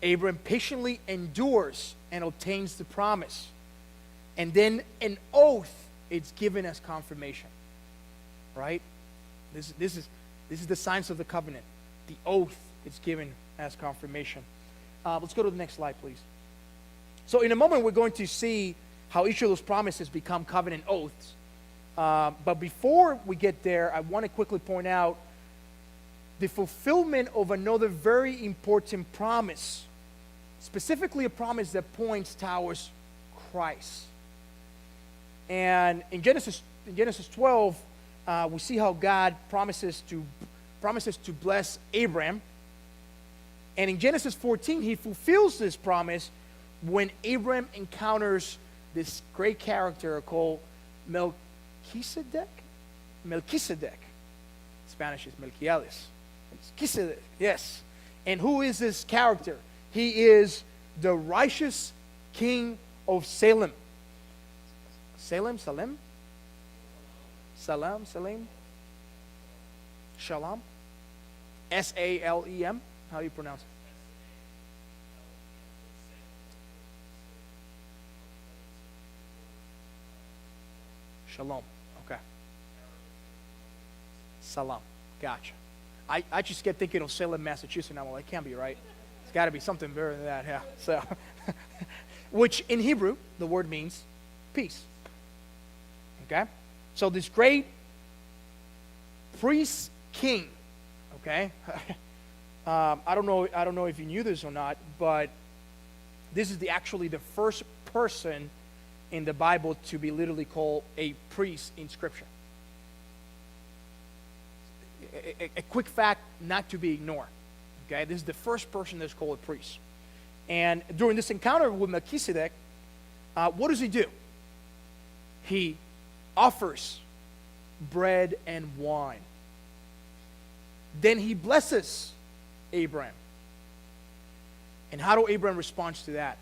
Abraham patiently endures and obtains the promise. And then an oath is given as confirmation. Right? This is the signs of the covenant. The oath is given as confirmation. Let's go to the next slide, please. So in a moment, we're going to see how each of those promises become covenant oaths. But before we get there, I want to quickly point out the fulfillment of another very important promise, specifically a promise that points towards Christ. And in Genesis 12, we see how God promises to bless Abraham. And in Genesis 14, he fulfills this promise when Abraham encounters this great character called Melchizedek. Spanish is Melquiades. Melchizedek, yes. And who is this character? He is the righteous king of Salem. Salem? Shalom? S-A-L-E-M? How do you pronounce it? Shalom. Okay. Salam. Gotcha. I just get thinking of Salem, Massachusetts now. Well, that can't be right. It's got to be something better than that. Yeah. So, which in Hebrew, the word means peace. Okay? So this great priest king, okay? I don't know if you knew this or not, but this is actually the first person in the Bible to be literally called a priest in Scripture. A quick fact not to be ignored. Okay, this is the first person that's called a priest. And during this encounter with Melchizedek, what does he do? He offers bread and wine. Then he blesses Abraham. And how do Abraham respond to that?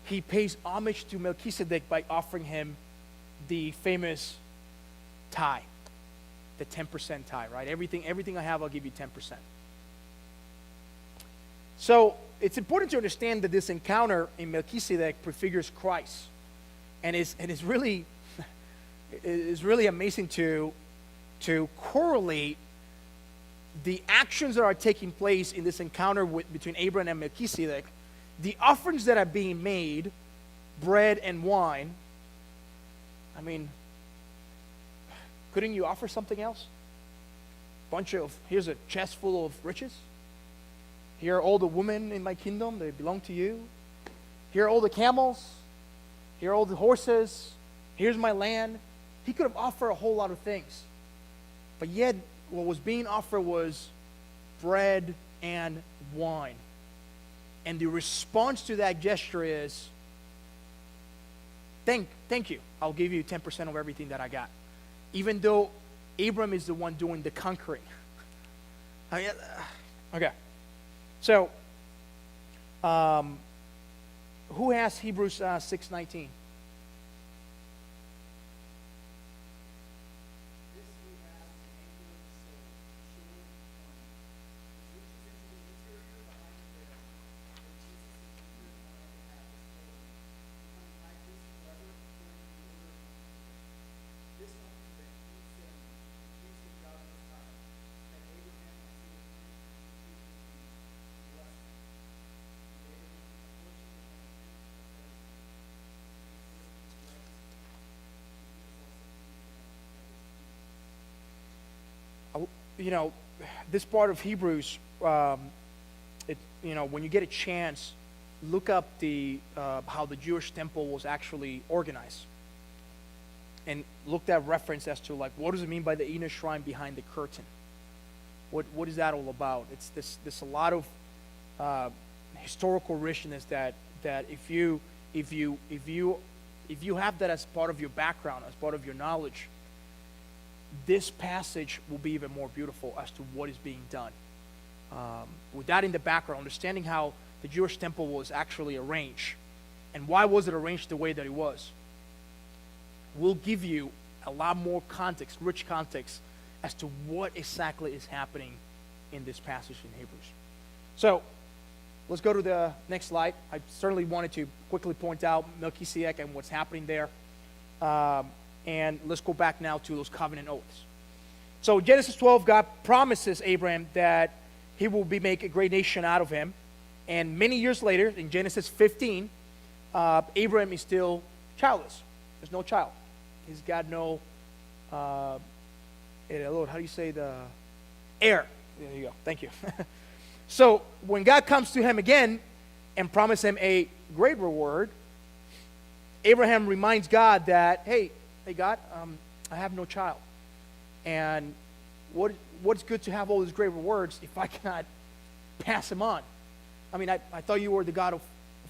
He pays homage to Melchizedek by offering him the famous tithe, the 10% tithe, right? Everything I have, I'll give you 10%. So it's important to understand that this encounter in Melchizedek prefigures Christ, and it's really amazing to correlate the actions that are taking place in this encounter between Abraham and Melchizedek, the offerings that are being made, bread and wine. I mean, couldn't you offer something else? Here's a chest full of riches. Here are all the women in my kingdom, they belong to you. Here are all the camels. Here are all the horses. Here's my land. He could have offered a whole lot of things. But yet, what was being offered was bread and wine. And the response to that gesture is, thank you. I'll give you 10% of everything that I got. Even though Abram is the one doing the conquering. Okay. So, who has Hebrews 6:19? You know, this part of Hebrews, when you get a chance, look up how the Jewish temple was actually organized, and look that reference as to what does it mean by the inner shrine behind the curtain? What is that all about? It's there's a lot of historical richness that if you have that as part of your background, as part of your knowledge, this passage will be even more beautiful as to what is being done. With that in the background, understanding how the Jewish temple was actually arranged, and why was it arranged the way that it was, will give you a lot more context, rich context, as to what exactly is happening in this passage in Hebrews. So let's go to the next slide. I certainly wanted to quickly point out Melchizedek and what's happening there. And let's go back now to those covenant oaths. So Genesis 12, God promises Abraham that he will make a great nation out of him. And many years later, in Genesis 15, Abraham is still childless. There's no child. He's got no, Lord, how do you say the heir? There you go. Thank you. So when God comes to him again and promises him a great reward, Abraham reminds God that, hey God, I have no child. And what's good to have all these great rewards if I cannot pass them on? I mean, I thought you were the God of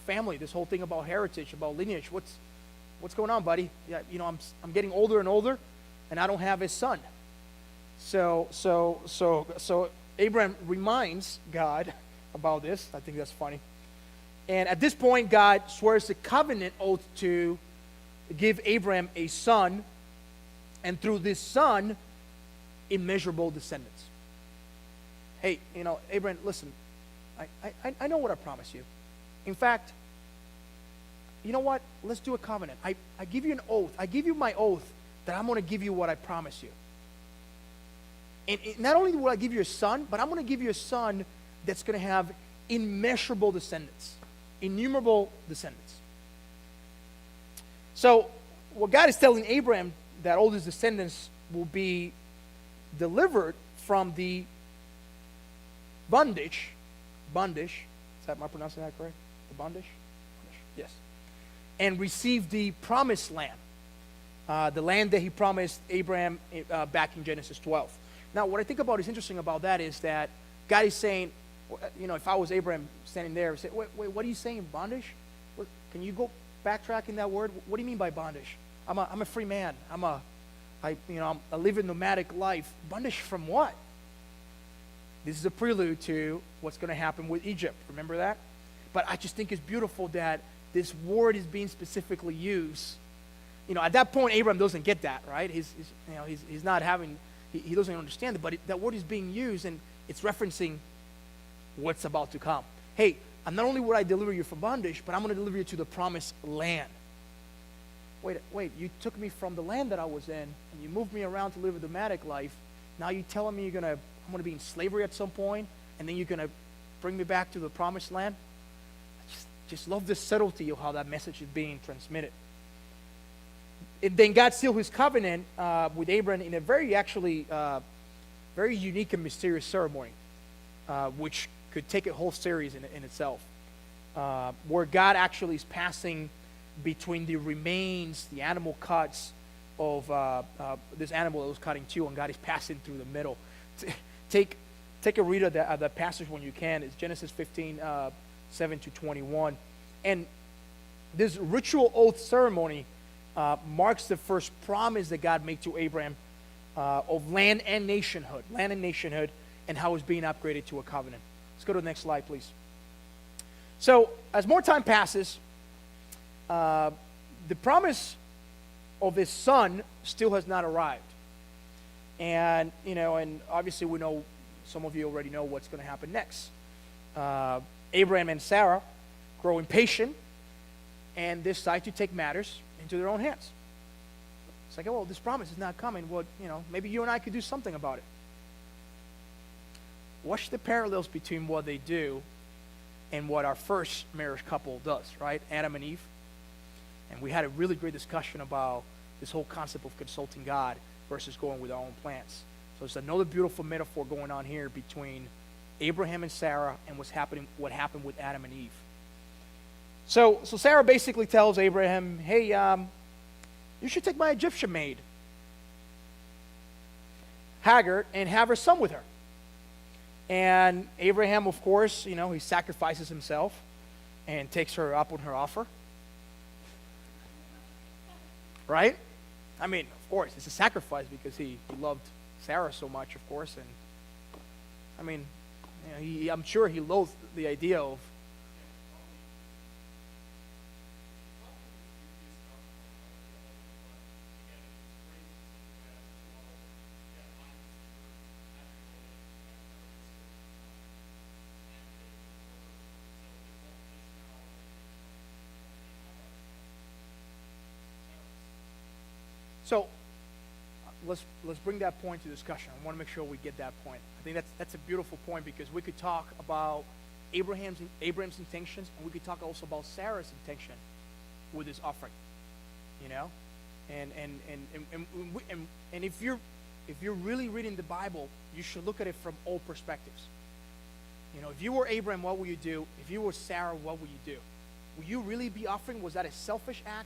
family. This whole thing about heritage, about lineage. What's going on, buddy? Yeah, I'm getting older and older, and I don't have a son. So Abraham reminds God about this. I think that's funny. And at this point, God swears a covenant oath to give Abraham a son, and through this son, immeasurable descendants. Hey, Abraham, listen, I know what I promised you. In fact, you know what? Let's do a covenant. I give you an oath. I give you my oath that I'm going to give you what I promised you. And not only will I give you a son, but I'm going to give you a son that's going to have immeasurable descendants, innumerable descendants. So what God is telling Abraham, that all his descendants will be delivered from the bondage, is that, am I pronouncing that correct? The bondage? Yes. And receive the promised land, the land that he promised Abraham back in Genesis 12. Now, what I think about is interesting about that is that God is saying, if I was Abraham standing there, I'd say, wait, what are you saying, bondage? Can you go backtrack in that word? What do you mean by bondage? I'm a free man. I live a nomadic life. Bondage from what? This is a prelude to what's going to happen with Egypt. Remember that? But I just think it's beautiful that this word is being specifically used. At that point, Abraham doesn't get that, right? He's not having, he doesn't understand it, but that word is being used, and it's referencing what's about to come. Hey, not only will I deliver you from bondage, but I'm going to deliver you to the promised land. Wait, you took me from the land that I was in, and you moved me around to live a nomadic life. Now you're telling me I'm going to be in slavery at some point, and then you're going to bring me back to the promised land? I just love the subtlety of how that message is being transmitted. And then God sealed his covenant with Abraham in a very unique and mysterious ceremony, which could take a whole series in itself, where God actually is passing between the remains, the animal cuts of this animal that was cut in two, and God is passing through the middle. Take a read of the passage when you can. It's Genesis 15, 7 to 21. And this ritual oath ceremony marks the first promise that God made to Abraham of land and nationhood, and how it's being upgraded to a covenant. Let's go to the next slide, please. So as more time passes, the promise of his son still has not arrived. And, and obviously we know, some of you already know what's going to happen next. Abraham and Sarah grow impatient and decide to take matters into their own hands. It's like, well, this promise is not coming. Well, maybe you and I could do something about it. Watch the parallels between what they do and what our first marriage couple does, right? Adam and Eve. And we had a really great discussion about this whole concept of consulting God versus going with our own plans. So it's another beautiful metaphor going on here between Abraham and Sarah and what happened with Adam and Eve. So Sarah basically tells Abraham, hey, you should take my Egyptian maid, Hagar, and have her son with her. And Abraham, of course, he sacrifices himself and takes her up on her offer. Right? I mean, of course, it's a sacrifice because he loved Sarah so much, of course. And I mean, I'm sure he loathed the idea of. So let's bring that point to discussion. I want to make sure we get that point. I think that's a beautiful point, because we could talk about Abraham's intentions, and we could talk also about Sarah's intention with this offering. You know, and if you're really reading the Bible, you should look at it from all perspectives. You know, if you were Abraham, what would you do? If you were Sarah, what would you do? Would you really be offering? Was that a selfish act,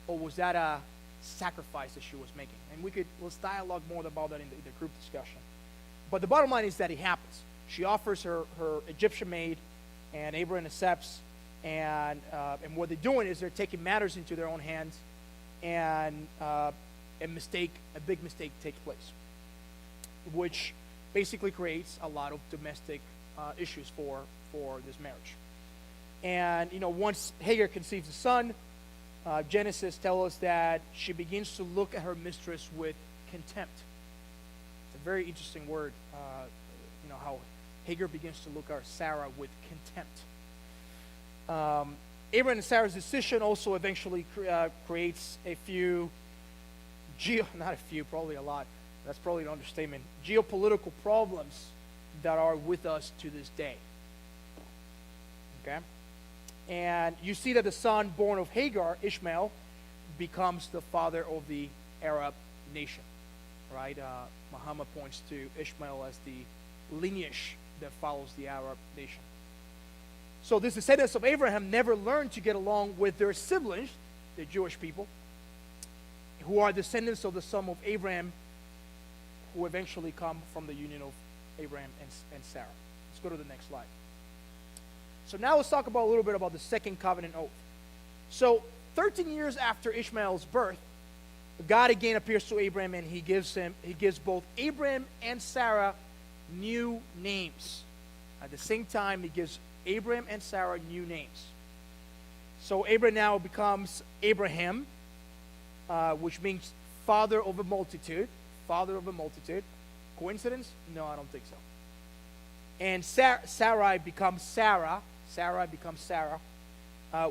or was that a sacrifice that she was making? And let's dialogue more about that in the group discussion. But the bottom line is that it happens. She offers her Egyptian maid, and Abraham accepts. And what they're doing is they're taking matters into their own hands, and a big mistake takes place, which basically creates a lot of domestic issues for this marriage. And once Hagar conceives a son, Genesis tells us that she begins to look at her mistress with contempt. It's a very interesting word, how Hagar begins to look at Sarah with contempt. Abraham and Sarah's decision also eventually creates probably a lot, that's probably an understatement, geopolitical problems that are with us to this day. Okay? And you see that the son born of Hagar, Ishmael, becomes the father of the Arab nation. Right? Muhammad points to Ishmael as the lineage that follows the Arab nation. So these descendants of Abraham never learned to get along with their siblings, the Jewish people, who are descendants of the son of Abraham, who eventually come from the union of Abraham and Sarah. Let's go to the next slide. So now let's talk a little bit about the second covenant oath. So 13 years after Ishmael's birth, God again appears to Abraham, and he gives both Abraham and Sarah new names. At the same time, he gives Abraham and Sarah new names. So Abraham now becomes Abraham, which means father of a multitude. Father of a multitude. Coincidence? No, I don't think so. And Sarai becomes Sarah. Sarah becomes Sarah,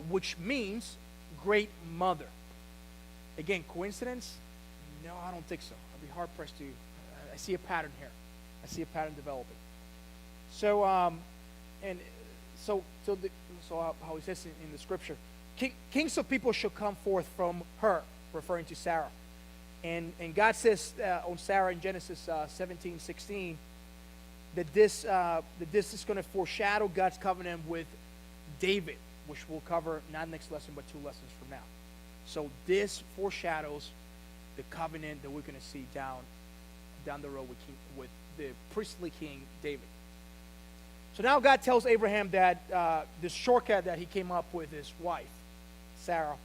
which means great mother. Again, coincidence? No, I don't think so. I'd be hard pressed to. I see a pattern here. I see a pattern developing. So, how he says in the scripture, kings of people shall come forth from her, referring to Sarah. And God says on Sarah in Genesis 17:16 that this is going to foreshadow God's covenant with David, which we'll cover not next lesson but 2 lessons from now. So this foreshadows the covenant that we're going to see down the road with the priestly king David. So now God tells Abraham that this shortcut that he came up with his wife, Sarah,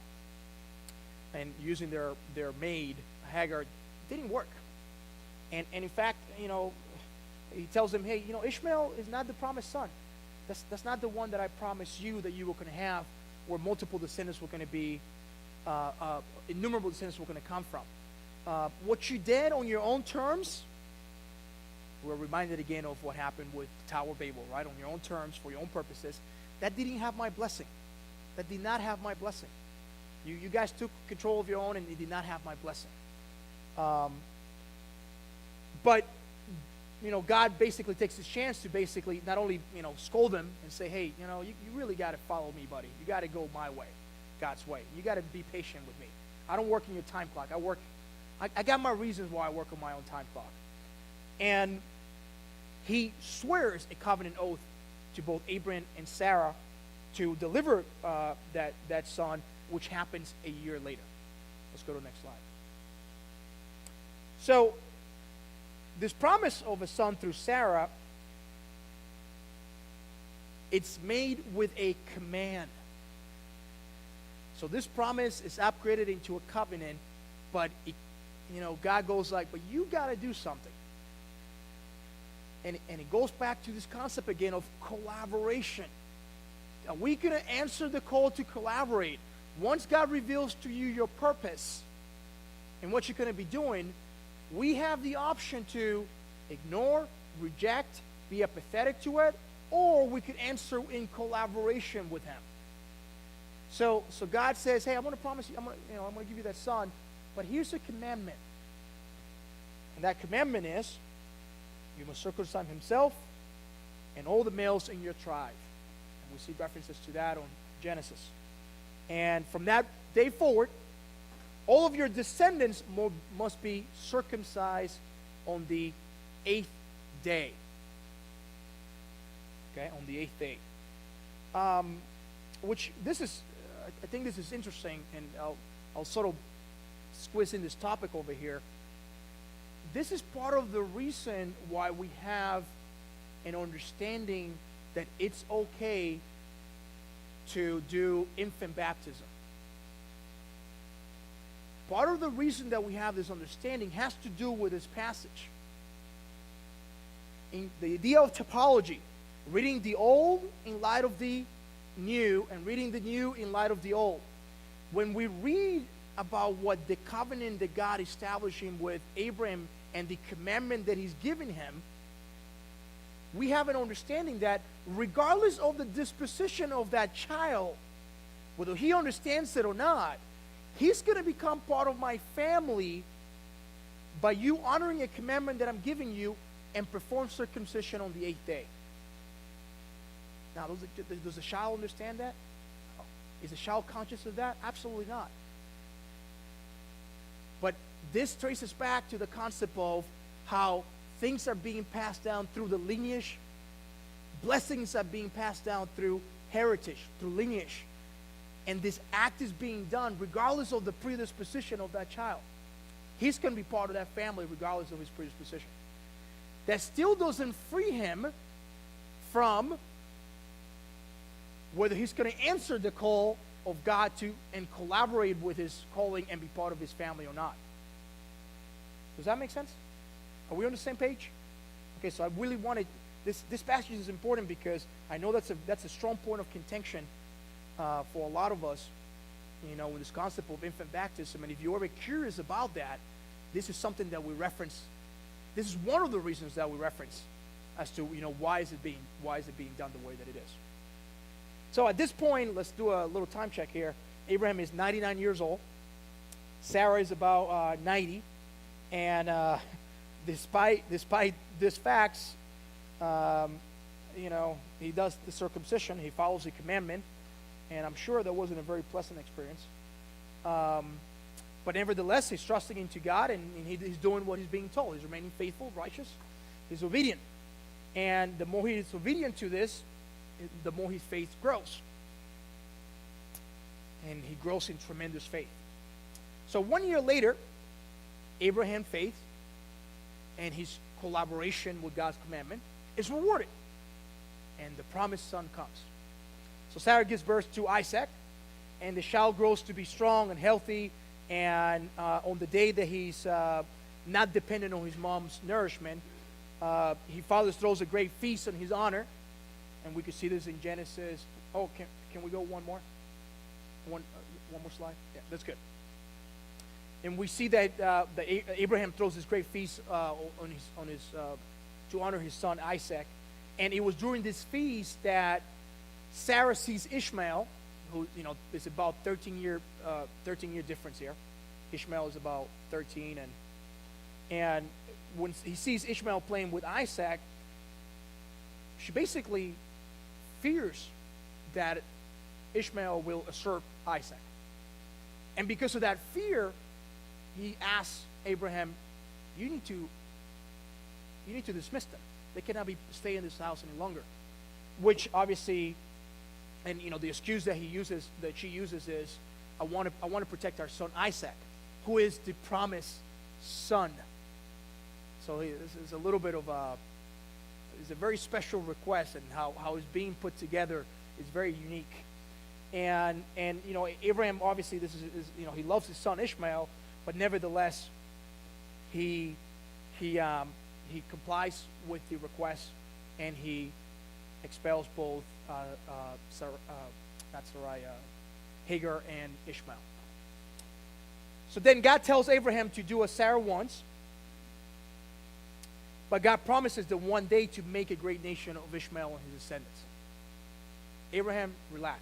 and using their maid, Hagar, didn't work. And in fact, he tells him, hey, Ishmael is not the promised son. That's not the one that I promised you that you were going to have, where multiple descendants were going to be, innumerable descendants were going to come from. What you did on your own terms, we're reminded again of what happened with the Tower of Babel, right? On your own terms, for your own purposes, that didn't have my blessing. That did not have my blessing. You guys took control of your own, and it did not have my blessing. But God basically takes his chance to basically not only scold them and say, hey, you really got to follow me, buddy. You got to go my way, God's way. You got to be patient with me. I don't work in your time clock. I got my reasons why I work on my own time clock. And he swears a covenant oath to both Abraham and Sarah to deliver that son, which happens a year later. Let's go to the next slide. So this promise of a son through Sarah, it's made with a command. So this promise is upgraded into a covenant, but God goes like, but you got to do something. And it goes back to this concept again of collaboration. Are we going to answer the call to collaborate? Once God reveals to you your purpose and what you're going to be doing, we have the option to ignore, reject, be apathetic to it, or we could answer in collaboration with him. So God says, hey, I'm going to promise you, I'm going to give you that son, But here's a commandment. And that commandment is, you must circumcise himself and all the males in your tribe. And we see references to that on Genesis. And from that day forward, all of your descendants must be circumcised on the 8th day. Okay, on the 8th day. Which this is, I think this is interesting, and I'll sort of squeeze in this topic over here. This is part of the reason why we have an understanding that it's okay to do infant baptism. Part of the reason that we have this understanding has to do with this passage. In the idea of typology, reading the old in light of the new and reading the new in light of the old. When we read about what the covenant that God establishing with Abraham and the commandment that he's given him, we have an understanding that regardless of the disposition of that child, whether he understands it or not, he's going to become part of my family by you honoring a commandment that I'm giving you and perform circumcision on the 8th day. Now, does the child understand that? No. Is the child conscious of that? Absolutely not. But this traces back to the concept of how things are being passed down through the lineage. Blessings are being passed down through heritage, through lineage. And this act is being done regardless of the predisposition of that child. He's going to be part of that family regardless of his predisposition. That still doesn't free him from whether he's going to answer the call of God to and collaborate with his calling and be part of his family or not. Does that make sense? Are we on the same page? Okay, so I really wanted this passage is important because I know that's a strong point of contention for a lot of us, with this concept of infant baptism. And if you're ever curious about that, this is something that we reference. This is one of the reasons that we reference as to why is it being done the way that it is. So at this point, let's do a little time check here. Abraham is 99 years old. Sarah is about 90. And despite these facts, he does the circumcision. He follows the commandment. And I'm sure that wasn't a very pleasant experience. But nevertheless, he's trusting into God, and he's doing what he's being told. He's remaining faithful, righteous. He's obedient. And the more he is obedient to this, the more his faith grows. And he grows in tremendous faith. So 1 year later, Abraham's faith and his collaboration with God's commandment is rewarded. And the promised son comes. So Sarah gives birth to Isaac, and the child grows to be strong and healthy. And on the day that he's not dependent on his mom's nourishment, he throws a great feast in his honor. And we could see this in Genesis. Oh, can we go one more? One more slide? Yeah, that's good. And we see that Abraham throws this great feast to honor his son Isaac. And it was during this feast that Sarah sees Ishmael, who is about 13 year difference here. Ishmael is about 13, and when he sees Ishmael playing with Isaac, she basically fears that Ishmael will usurp Isaac. And because of that fear, he asks Abraham, you need to dismiss them. They cannot stay in this house any longer. Which obviously, and the excuse that she uses is, I want to protect our son Isaac, who is the promised son. So this is a little bit of it's a very special request, and how it's being put together is very unique. And Abraham, obviously this is he loves his son Ishmael, but nevertheless he complies with the request, and he expels both Hagar and Ishmael. So then God tells Abraham to do as Sarah wants, but God promises that one day to make a great nation of Ishmael and his descendants. Abraham, relax.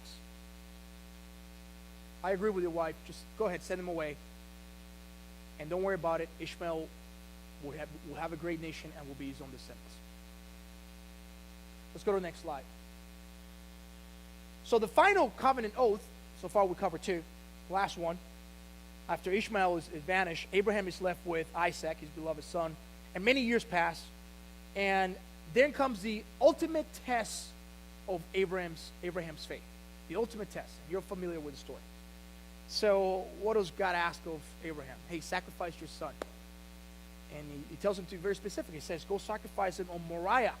I agree with your wife. Just go ahead, send him away. And don't worry about it. Ishmael will have a great nation and will be his own descendants. Let's go to the next slide. So the final covenant oath, so far we covered two. Last one. After Ishmael is vanished, Abraham is left with Isaac, his beloved son, and many years pass. And then comes the ultimate test of Abraham's faith. The ultimate test. You're familiar with the story. So what does God ask of Abraham? Hey, sacrifice your son. And he tells him to be very specific. He says, go sacrifice him on Moriah,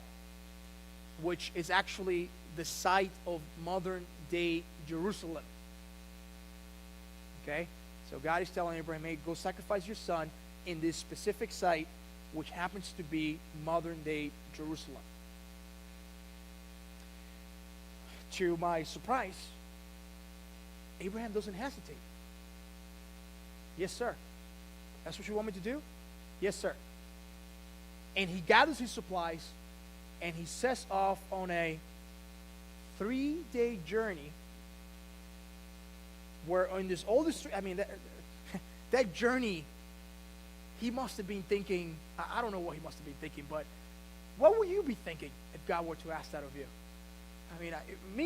which is actually the site of modern-day Jerusalem. Okay? So God is telling Abraham, hey, go sacrifice your son in this specific site, which happens to be modern-day Jerusalem. To my surprise, Abraham doesn't hesitate. Yes, sir. That's what you want me to do? Yes, sir. And he gathers his supplies, and he sets off on a 3-day journey where in this oldest, that journey, he must have been thinking, I don't know what he must have been thinking, but what would you be thinking if God were to ask that of you?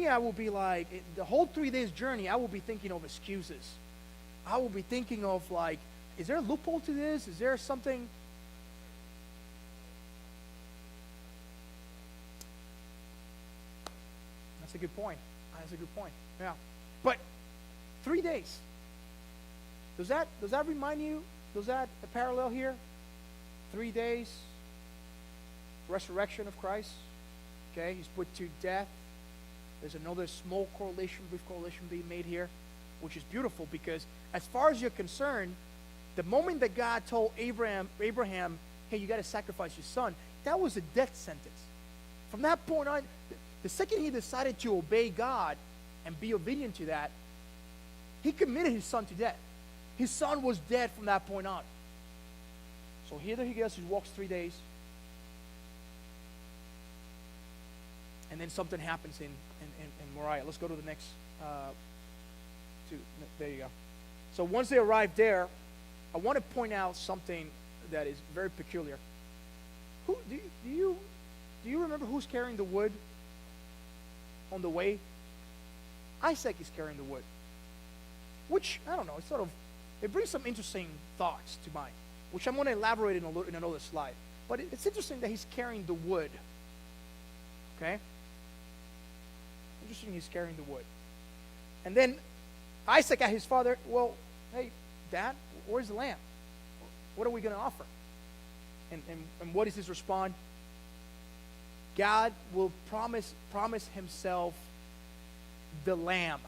I will be like, the whole 3 days journey, I will be thinking of excuses. I will be thinking of like, is there a loophole to this? Is there something? That's a good point. Yeah. But 3 days. Does that remind you? Does that a parallel here? 3 days. Resurrection of Christ. Okay, he's put to death. There's another small correlation, brief correlation being made here, which is beautiful because as far as you're concerned, the moment that God told Abraham, hey, you got to sacrifice your son, that was a death sentence. From that point on, the second he decided to obey God and be obedient to that, he committed his son to death. His son was dead from that point on. So here he goes, he walks 3 days. And then something happens in Moriah. Let's go to the next. There you go. So once they arrive there, I want to point out something that is very peculiar. Do you remember who's carrying the wood on the way? Isaac is carrying the wood. Which, I don't know, it brings some interesting thoughts to mind, which I'm going to elaborate in another slide. But it's interesting that he's carrying the wood. Okay? Interesting he's carrying the wood. And then Isaac asked his father, well, hey, Dad, where's the lamb? What are we going to offer? And what is his response? God will promise himself the lamb.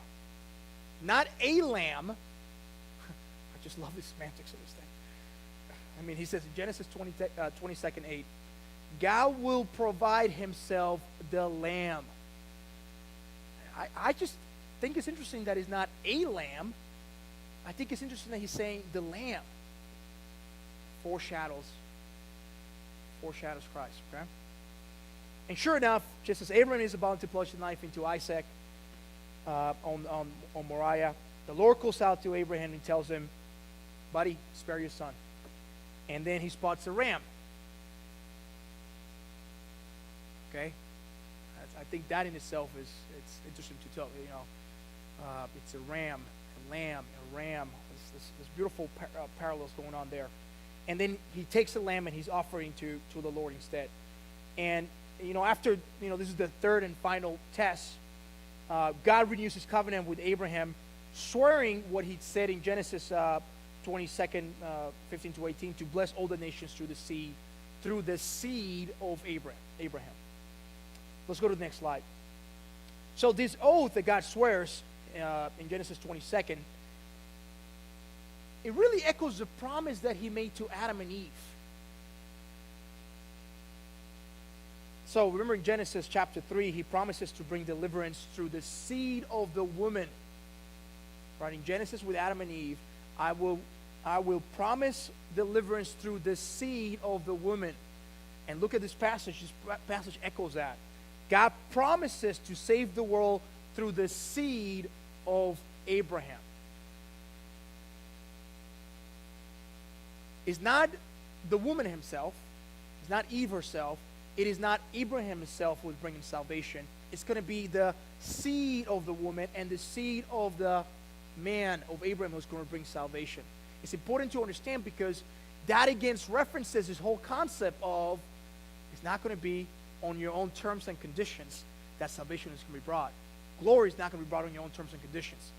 Not a lamb. I just love the semantics of this thing. He says in Genesis 22nd 8, God will provide himself the lamb. I just think it's interesting that it's not a lamb. I think it's interesting that he's saying the lamb. Foreshadows Christ, okay? And sure enough, just as Abraham is about to plunge the knife into Isaac on Moriah, the Lord calls out to Abraham and tells him, buddy, spare your son. And then he spots a ram. Okay? I think that in itself it's interesting to tell. It's a ram, a lamb, a ram. There's beautiful parallels going on there. And then he takes the lamb and he's offering to the Lord instead. And after this is the third and final test, God renews his covenant with Abraham, swearing what he'd said in Genesis 22nd 15 to 18, to bless all the nations through the seed of Abraham. Let's go to the next slide. So this oath that God swears in Genesis 22nd, it really echoes the promise that he made to Adam and Eve. So remember in Genesis chapter 3, he promises to bring deliverance through the seed of the woman. Right, in Genesis with Adam and Eve, I will promise deliverance through the seed of the woman. And look at this passage. This passage echoes that. God promises to save the world through the seed of Abraham. is not the woman himself, it's not Eve herself, it is not Abraham himself who is bringing salvation. It's going to be the seed of the woman and the seed of the man of Abraham who's going to bring salvation. It's important to understand because that again references this whole concept of it's not going to be on your own terms and conditions that salvation is going to be brought. Glory is not going to be brought on your own terms and conditions.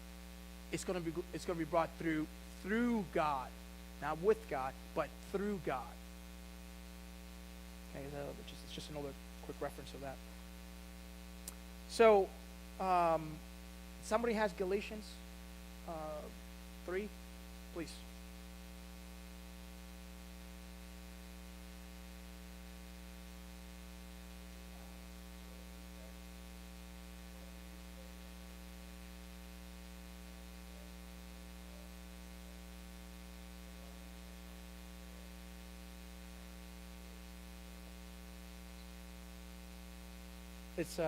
It's going to be brought through God, not with God, but through God. Okay, it's just another quick reference of that. So, somebody has Galatians 3, please. It's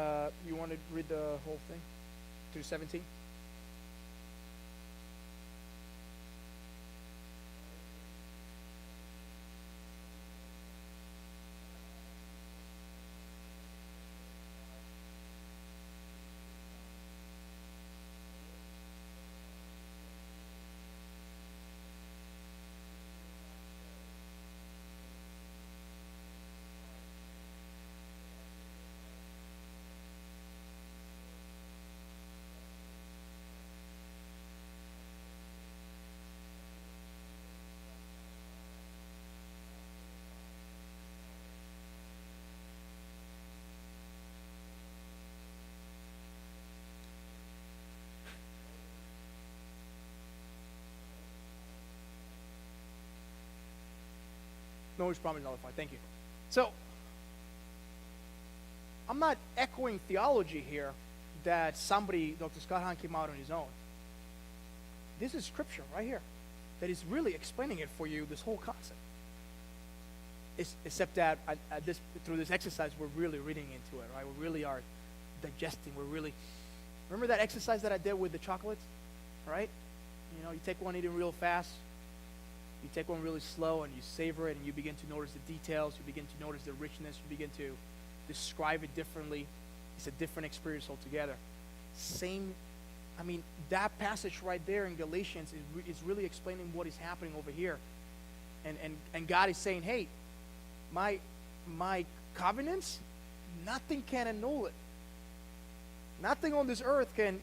you want to read the whole thing through 17? No, it's probably nullified. Thank you. So, I'm not echoing theology here that somebody, Dr. Scott Hahn, came out on his own. This is scripture right here that is really explaining it for you, this whole concept. Except that through this exercise, we're really reading into it, right? We really are digesting. Remember that exercise that I did with the chocolates, right? You know, you take one eating real fast. You take one really slow and you savor it and you begin to notice the details. You begin to notice the richness. You begin to describe it differently. It's a different experience altogether. That passage right there in Galatians is really explaining what is happening over here. And God is saying, hey, my covenants, nothing can annul it. Nothing on this earth can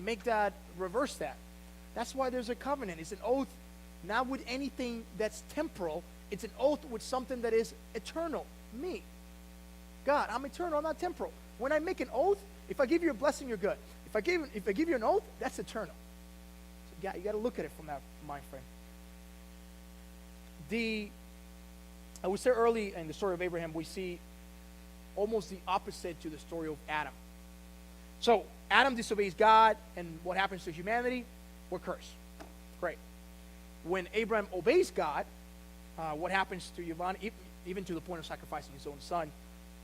make that, reverse that. That's why there's a covenant. It's an oath. Not with anything that's temporal. It's an oath with something that is eternal. Me. God, I'm eternal, I'm not temporal. When I make an oath, if I give you a blessing, you're good. If I give you an oath, that's eternal. So you got to look at it from that mind frame. I would say early in the story of Abraham, we see almost the opposite to the story of Adam. So Adam disobeys God, and what happens to humanity? We're cursed. Great. When Abraham obeys God, what happens to humanity, even to the point of sacrificing his own son,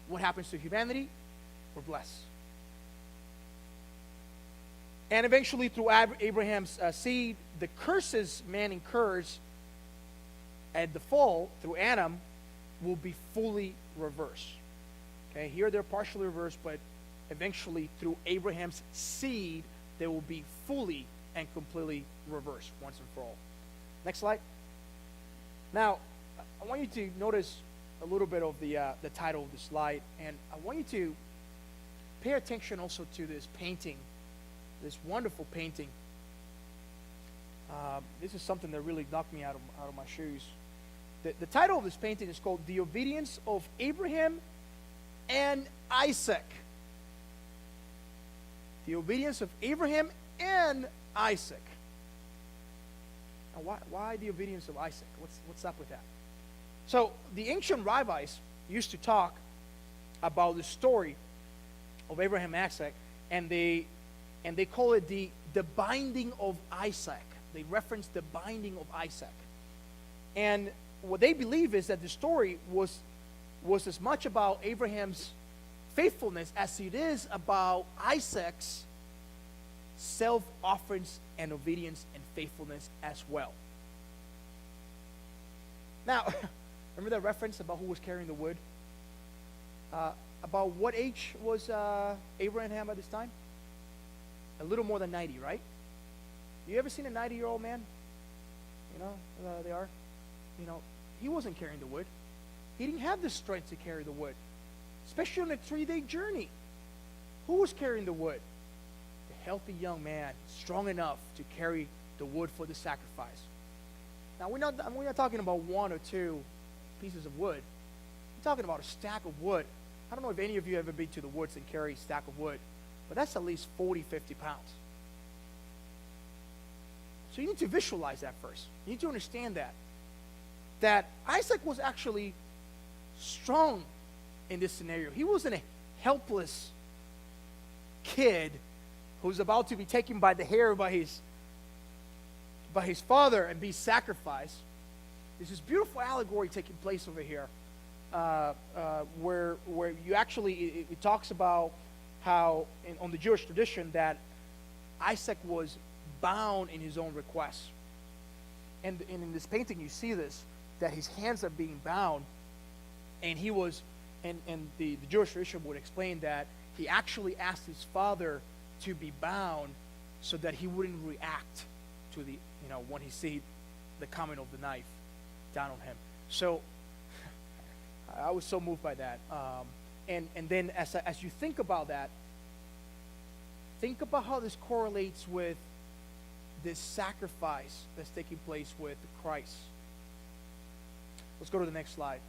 what happens to humanity? We're blessed. And eventually, through Abraham's seed, the curses man incurs at the fall through Adam will be fully reversed. Okay, here they're partially reversed, but eventually, through Abraham's seed, they will be fully and completely reversed once and for all. Next slide. Now, I want you to notice a little bit of the title of the slide, and I want you to pay attention also to this painting, this wonderful painting. This is something that really knocked me out of my shoes. The title of this painting is called "The Obedience of Abraham and Isaac." The obedience of Abraham and Isaac. Why the obedience of Isaac? What's up with that? So the ancient rabbis used to talk about the story of Abraham and Isaac, and they call it the binding of Isaac. They reference the binding of Isaac. And what they believe is that the story was as much about Abraham's faithfulness as it is about Isaac's self-offerings and obedience and faithfulness as well. Now, remember that reference about who was carrying the wood? About what age was Abraham at this time? A little more than 90, right? You ever seen a 90-year-old man? You know, they are. You know, he wasn't carrying the wood. He didn't have the strength to carry the wood, especially on a 3-day journey. Who was carrying the wood? A healthy young man, strong enough to carry the wood for the sacrifice. Now, we're not talking about 1 or 2 pieces of wood. We're talking about a stack of wood. I don't know if any of you have ever been to the woods and carry a stack of wood, but that's at least 40, 50 pounds. So you need to visualize that first. You need to understand that Isaac was actually strong in this scenario. He wasn't a helpless kid who's about to be taken by the hair by his father and be sacrificed. There's this beautiful allegory taking place over here, where you actually it talks about how on the Jewish tradition that Isaac was bound in his own requests, and in this painting you see this, that his hands are being bound, and he was, and the Jewish tradition would explain that he actually asked his father to be bound so that he wouldn't react to the, when he see the coming of the knife down on him. So I was so moved by that. And then as you think about that, think about how this correlates with this sacrifice that's taking place with Christ. Let's go to the next slide.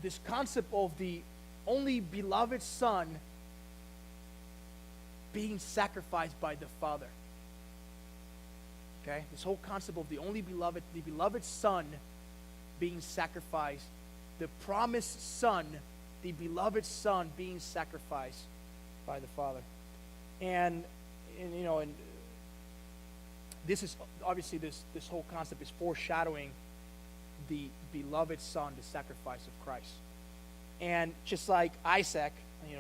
This concept of the only beloved Son being sacrificed by the Father. Okay? This whole concept of the beloved Son being sacrificed, the promised Son, the beloved Son being sacrificed by the Father. And this is obviously this whole concept is foreshadowing the beloved Son, the sacrifice of Christ. And just like Isaac,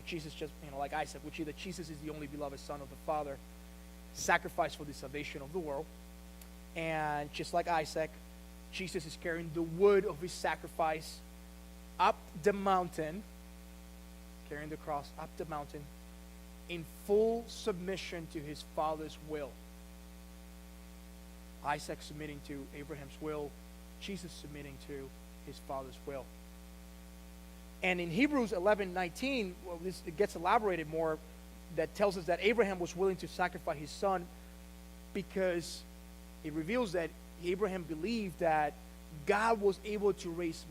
Jesus like Isaac, which is that Jesus is the only beloved Son of the Father, sacrificed for the salvation of the world. And just like Isaac, Jesus is carrying the wood of his sacrifice up the mountain, carrying the cross up the mountain, in full submission to his Father's will. Isaac submitting to Abraham's will, Jesus submitting to his Father's will. And in Hebrews 11:19, it gets elaborated more, that tells us that Abraham was willing to sacrifice his son because it reveals that Abraham believed that God was able to raise